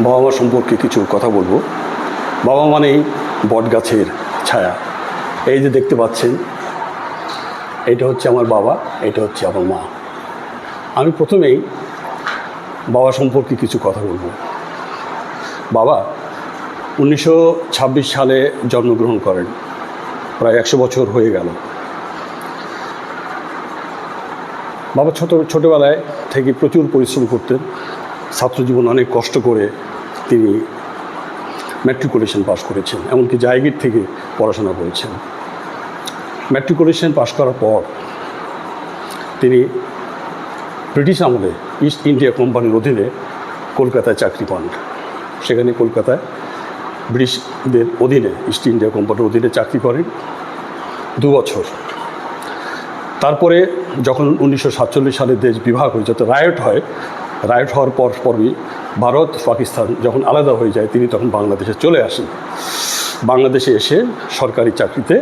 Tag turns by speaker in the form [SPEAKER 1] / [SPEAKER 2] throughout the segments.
[SPEAKER 1] বাবা মা সম্পর্কে কিছু কথা বলবো। বাবা মানেই বট গাছের ছায়া। এই যে দেখতে পাচ্ছেন, এটা হচ্ছে আমার বাবা, এটা হচ্ছে আমার মা। আমি প্রথমেই বাবা সম্পর্কে কিছু কথা বলবো। বাবা 1926 সালে জন্মগ্রহণ করেন, প্রায় 100 বছর হয়ে গেল। বাবা ছোটোবেলায় থেকে প্রচুর পরিশ্রম করতেন। ছাত্রজীবন অনেক কষ্ট করে তিনি ম্যাট্রিকুলেশন পাস করেছেন, এমনকি জায়গির থেকে পড়াশোনা করেছেন। ম্যাট্রিকুলেশন পাস করার পর তিনি ব্রিটিশ আমলে ইস্ট ইন্ডিয়া কোম্পানির অধীনে কলকাতায় চাকরি পান। সেখানে কলকাতায় ব্রিটিশদের অধীনে ইস্ট ইন্ডিয়া কোম্পানির অধীনে চাকরি করেন 2 বছর। তারপরে যখন 1947 সালে দেশ বিভাগ হয়ে যত রায়ট হওয়ার পরই ভারত পাকিস্তান যখন আলাদা হয়ে যায়, তিনি তখন বাংলাদেশে চলে আসেন। বাংলাদেশে এসে সরকারি চাকরিতে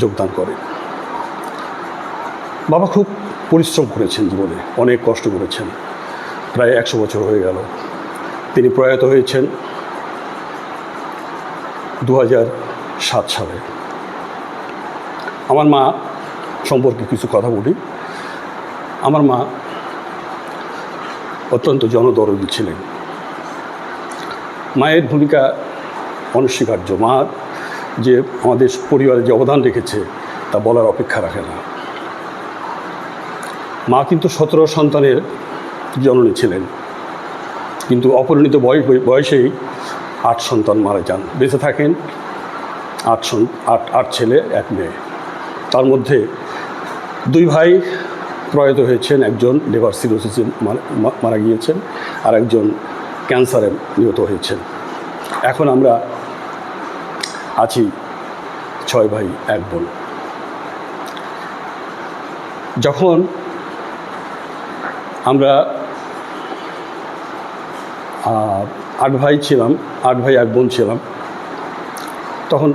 [SPEAKER 1] যোগদান করেন। বাবা খুব পরিশ্রম করেছেন, জীবনে অনেক কষ্ট করেছেন। প্রায় 100 বছর হয়ে গেল। তিনি প্রয়াত হয়েছেন 2007 সালে। আমার মা সম্পর্কে কিছু কথা বলি। আমার মা অত্যন্ত জনদরদী ছিলেন। মায়ের ভূমিকা অনস্বীকার্য। মা যে আমাদের পরিবারে যে অবদান রেখেছে তা বলার অপেক্ষা রাখে না। মা কিন্তু 17 সন্তানের জননী ছিলেন, কিন্তু অপরিণত বয়সেই 8 সন্তান মারা যান। বেঁচে থাকেন 8 ছেলে 1 মেয়ে। তার মধ্যে 2 ভাই প্রয়াত হয়েছেন, একজন লিভার সিরোসিসে মারা গিয়েছেন, আর একজন ক্যান্সারে নিহত হয়েছেন। এখন আমরা আছি 6 ভাই 1 বোন। যখন আমরা 8 ভাই ছিলাম, 8 ভাই 1 বোন ছিলাম, তখন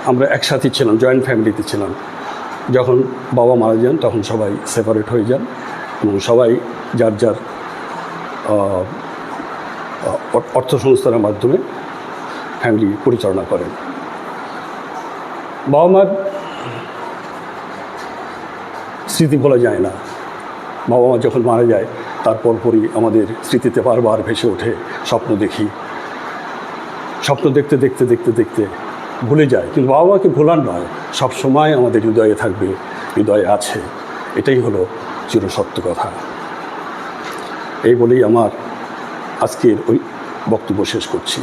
[SPEAKER 1] আমরা একসাথে ছিলাম, জয়েন্ট ফ্যামিলিতে ছিলাম। যখন বাবা মারা যান তখন সবাই সেপারেট হয়ে যান এবং সবাই যার যার অর্থ সংস্থানের মাধ্যমে ফ্যামিলি পরিচালনা করেন। বাবা মার স্মৃতি ভোলা যায় না। বাবা মা যখন মারা যায় তারপর পরই আমাদের স্মৃতিতে বারবার ভেসে ওঠে। স্বপ্ন দেখি, স্বপ্ন দেখতে দেখতে দেখতে দেখতে ভুলে যায়, কিন্তু বাবা মাকে ভোলার নয়, সবসময় আমাদের হৃদয়ে থাকবে, হৃদয়ে আছে। এটাই হলো চিরসত্য কথা। এই বলেই আমার আজকের ওই বক্তব্য শেষ করছি।